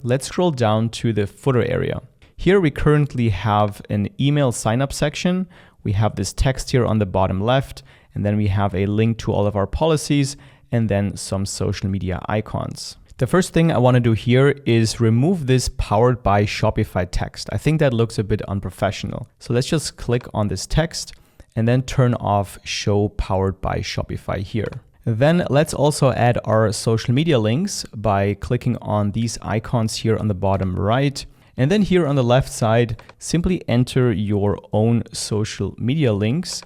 Let's scroll down to the footer area. Here we currently have an email sign-up section. We have this text here on the bottom left, and then we have a link to all of our policies, and then some social media icons. The first thing I want to do here is remove this powered by Shopify text. I think that looks a bit unprofessional. So let's just click on this text and then turn off show powered by Shopify here. Then let's also add our social media links by clicking on these icons here on the bottom right. And then here on the left side, simply enter your own social media links.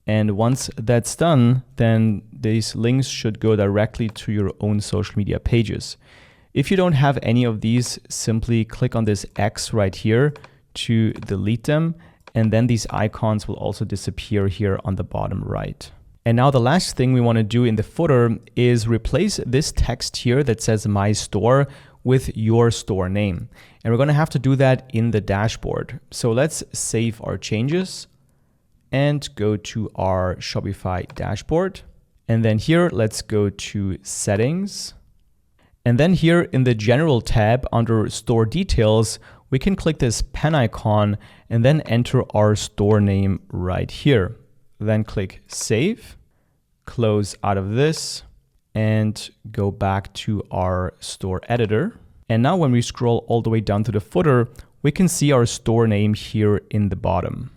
And once that's done, then these links should go directly to your own social media pages. If you don't have any of these, simply click on this X right here to delete them. And then these icons will also disappear here on the bottom right. And now the last thing we want to do in the footer is replace this text here that says My Store with your store name. And we're going to have to do that in the dashboard. So let's save our changes and go to our Shopify dashboard. And then here, let's go to settings. And then here in the general tab under store details, we can click this pen icon and then enter our store name right here. Then click save, close out of this, and go back to our store editor. And now when we scroll all the way down to the footer, we can see our store name here in the bottom.